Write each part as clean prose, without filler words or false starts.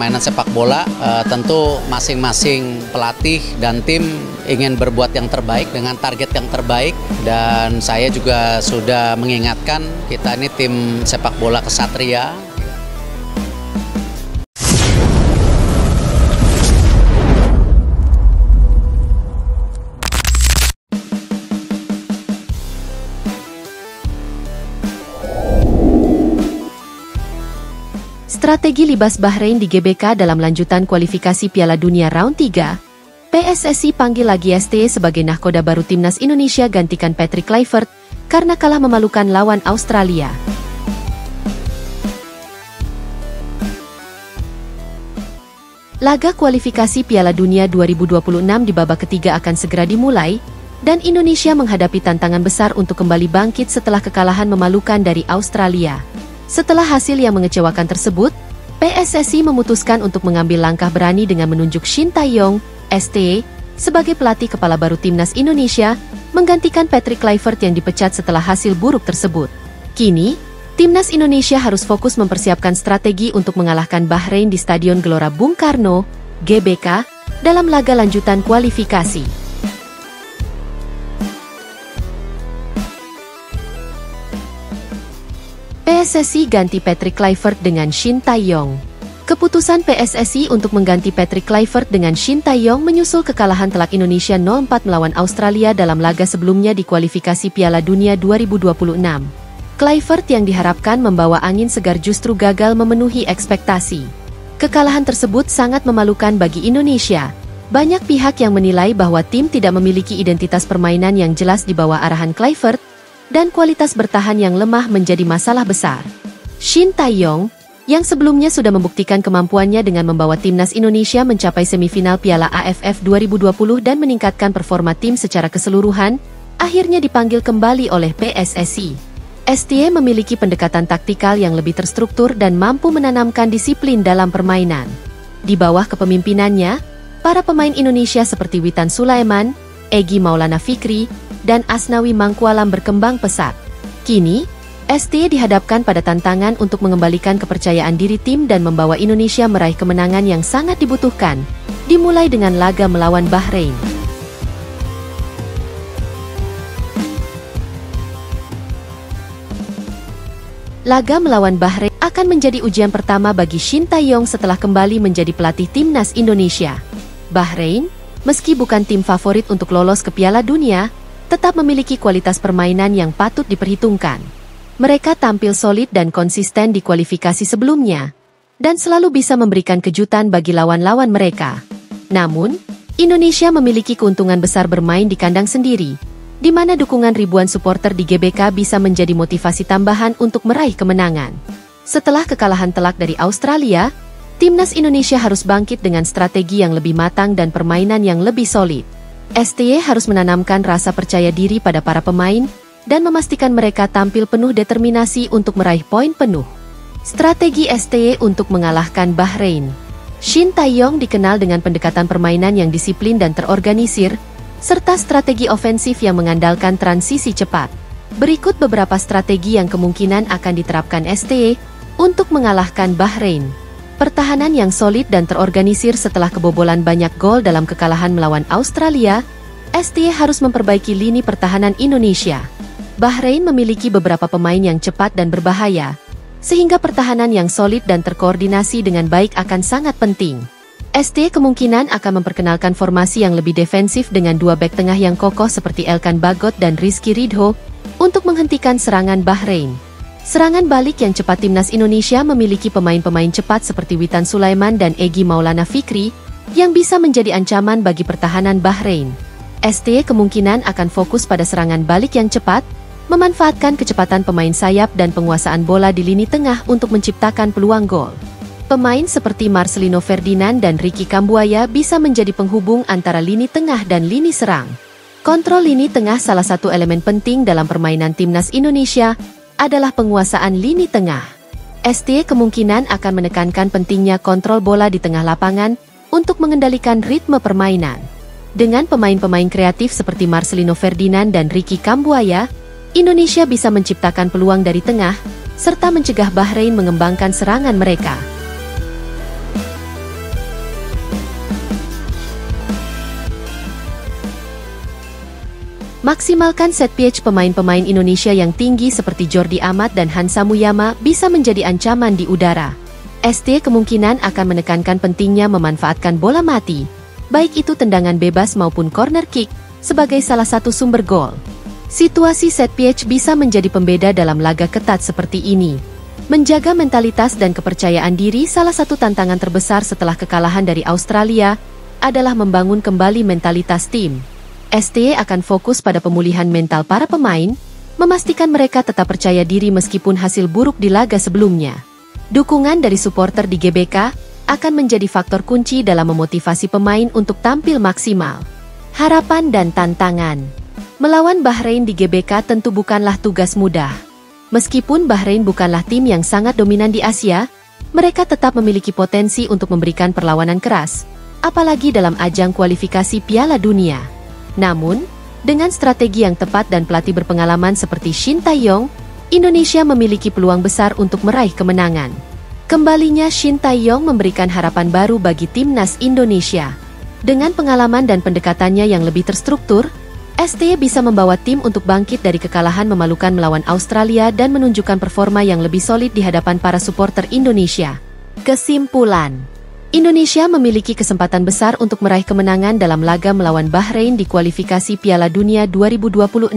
Mainan sepak bola tentu masing-masing pelatih dan tim ingin berbuat yang terbaik dengan target yang terbaik, dan saya juga sudah mengingatkan kita ini tim sepak bola Ksatria. Strategi libas Bahrain di GBK dalam lanjutan kualifikasi Piala Dunia Round 3, PSSI panggil lagi STY sebagai nahkoda baru Timnas Indonesia gantikan Patrick Kluivert karena kalah memalukan lawan Australia. Laga kualifikasi Piala Dunia 2026 di babak ketiga akan segera dimulai, dan Indonesia menghadapi tantangan besar untuk kembali bangkit setelah kekalahan memalukan dari Australia. Setelah hasil yang mengecewakan tersebut, PSSI memutuskan untuk mengambil langkah berani dengan menunjuk Shin Tae-yong, STY, sebagai pelatih kepala baru Timnas Indonesia, menggantikan Patrick Kluivert yang dipecat setelah hasil buruk tersebut. Kini, Timnas Indonesia harus fokus mempersiapkan strategi untuk mengalahkan Bahrain di Stadion Gelora Bung Karno, GBK, dalam laga lanjutan kualifikasi. PSSI ganti Patrick Kluivert dengan Shin Tae-yong. Keputusan PSSI untuk mengganti Patrick Kluivert dengan Shin Tae-yong menyusul kekalahan telak Indonesia 0-4 melawan Australia dalam laga sebelumnya di kualifikasi Piala Dunia 2026. Kluivert yang diharapkan membawa angin segar justru gagal memenuhi ekspektasi. Kekalahan tersebut sangat memalukan bagi Indonesia. Banyak pihak yang menilai bahwa tim tidak memiliki identitas permainan yang jelas di bawah arahan Kluivert, dan kualitas bertahan yang lemah menjadi masalah besar. Shin Tae-yong, yang sebelumnya sudah membuktikan kemampuannya dengan membawa Timnas Indonesia mencapai semifinal Piala AFF 2020 dan meningkatkan performa tim secara keseluruhan, akhirnya dipanggil kembali oleh PSSI. STY memiliki pendekatan taktikal yang lebih terstruktur dan mampu menanamkan disiplin dalam permainan. Di bawah kepemimpinannya, para pemain Indonesia seperti Witan Sulaiman, Egy Maulana Fikri, dan Asnawi Mangkualam berkembang pesat. Kini, STY dihadapkan pada tantangan untuk mengembalikan kepercayaan diri tim dan membawa Indonesia meraih kemenangan yang sangat dibutuhkan, dimulai dengan laga melawan Bahrain. Laga melawan Bahrain akan menjadi ujian pertama bagi Shin Tae-yong setelah kembali menjadi pelatih Timnas Indonesia. Bahrain, meski bukan tim favorit untuk lolos ke Piala Dunia, tetap memiliki kualitas permainan yang patut diperhitungkan. Mereka tampil solid dan konsisten di kualifikasi sebelumnya, dan selalu bisa memberikan kejutan bagi lawan-lawan mereka. Namun, Indonesia memiliki keuntungan besar bermain di kandang sendiri, di mana dukungan ribuan supporter di GBK bisa menjadi motivasi tambahan untuk meraih kemenangan. Setelah kekalahan telak dari Australia, Timnas Indonesia harus bangkit dengan strategi yang lebih matang dan permainan yang lebih solid. STY harus menanamkan rasa percaya diri pada para pemain dan memastikan mereka tampil penuh determinasi untuk meraih poin penuh. Strategi STY untuk mengalahkan Bahrain. Shin Tae-yong dikenal dengan pendekatan permainan yang disiplin dan terorganisir, serta strategi ofensif yang mengandalkan transisi cepat. Berikut beberapa strategi yang kemungkinan akan diterapkan STY untuk mengalahkan Bahrain. Pertahanan yang solid dan terorganisir setelah kebobolan banyak gol dalam kekalahan melawan Australia, STY harus memperbaiki lini pertahanan Indonesia. Bahrain memiliki beberapa pemain yang cepat dan berbahaya, sehingga pertahanan yang solid dan terkoordinasi dengan baik akan sangat penting. STY kemungkinan akan memperkenalkan formasi yang lebih defensif dengan dua bek tengah yang kokoh seperti Elkan Bagot dan Rizky Ridho untuk menghentikan serangan Bahrain. Serangan balik yang cepat Timnas Indonesia memiliki pemain-pemain cepat seperti Witan Sulaiman dan Egy Maulana Fikri, yang bisa menjadi ancaman bagi pertahanan Bahrain. STY kemungkinan akan fokus pada serangan balik yang cepat, memanfaatkan kecepatan pemain sayap dan penguasaan bola di lini tengah untuk menciptakan peluang gol. Pemain seperti Marcelino Ferdinand dan Ricky Kambuaya bisa menjadi penghubung antara lini tengah dan lini serang. Kontrol lini tengah salah satu elemen penting dalam permainan Timnas Indonesia adalah penguasaan lini tengah. STY kemungkinan akan menekankan pentingnya kontrol bola di tengah lapangan untuk mengendalikan ritme permainan. Dengan pemain-pemain kreatif seperti Marcelino Ferdinand dan Ricky Kambuaya, Indonesia bisa menciptakan peluang dari tengah, serta mencegah Bahrain mengembangkan serangan mereka. Maksimalkan set piece pemain-pemain Indonesia yang tinggi seperti Jordi Amat dan Hansa Muyama bisa menjadi ancaman di udara. ST kemungkinan akan menekankan pentingnya memanfaatkan bola mati, baik itu tendangan bebas maupun corner kick, sebagai salah satu sumber gol. Situasi set piece bisa menjadi pembeda dalam laga ketat seperti ini. Menjaga mentalitas dan kepercayaan diri salah satu tantangan terbesar setelah kekalahan dari Australia adalah membangun kembali mentalitas tim. ST akan fokus pada pemulihan mental para pemain, memastikan mereka tetap percaya diri meskipun hasil buruk di laga sebelumnya. Dukungan dari supporter di GBK akan menjadi faktor kunci dalam memotivasi pemain untuk tampil maksimal. Harapan dan tantangan. Melawan Bahrain di GBK tentu bukanlah tugas mudah. Meskipun Bahrain bukanlah tim yang sangat dominan di Asia, mereka tetap memiliki potensi untuk memberikan perlawanan keras, apalagi dalam ajang kualifikasi Piala Dunia. Namun, dengan strategi yang tepat dan pelatih berpengalaman seperti Shin Tae-yong, Indonesia memiliki peluang besar untuk meraih kemenangan. Kembalinya Shin Tae-yong memberikan harapan baru bagi timnas Indonesia. Dengan pengalaman dan pendekatannya yang lebih terstruktur, ST bisa membawa tim untuk bangkit dari kekalahan memalukan melawan Australia dan menunjukkan performa yang lebih solid di hadapan para supporter Indonesia. Kesimpulan, Indonesia memiliki kesempatan besar untuk meraih kemenangan dalam laga melawan Bahrain di kualifikasi Piala Dunia 2026.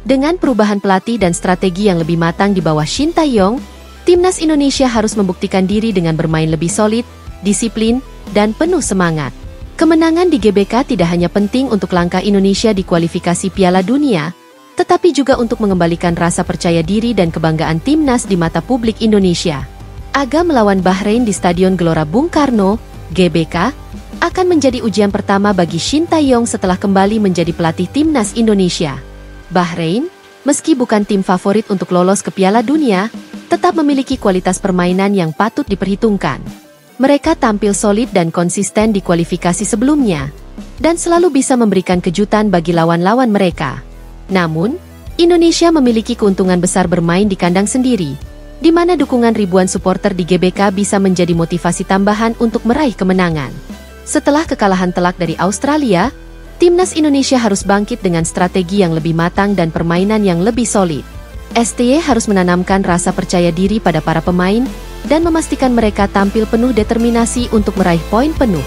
Dengan perubahan pelatih dan strategi yang lebih matang di bawah Shin Tae-yong, timnas Indonesia harus membuktikan diri dengan bermain lebih solid, disiplin, dan penuh semangat. Kemenangan di GBK tidak hanya penting untuk langkah Indonesia di kualifikasi Piala Dunia, tetapi juga untuk mengembalikan rasa percaya diri dan kebanggaan timnas di mata publik Indonesia. Aga melawan Bahrain di Stadion Gelora Bung Karno, GBK, akan menjadi ujian pertama bagi Shin Tae-yong setelah kembali menjadi pelatih timnas Indonesia. Bahrain, meski bukan tim favorit untuk lolos ke Piala Dunia, tetap memiliki kualitas permainan yang patut diperhitungkan. Mereka tampil solid dan konsisten di kualifikasi sebelumnya, dan selalu bisa memberikan kejutan bagi lawan-lawan mereka. Namun, Indonesia memiliki keuntungan besar bermain di kandang sendiri, di mana dukungan ribuan supporter di GBK bisa menjadi motivasi tambahan untuk meraih kemenangan. Setelah kekalahan telak dari Australia, timnas Indonesia harus bangkit dengan strategi yang lebih matang dan permainan yang lebih solid. ST harus menanamkan rasa percaya diri pada para pemain dan memastikan mereka tampil penuh determinasi untuk meraih poin penuh.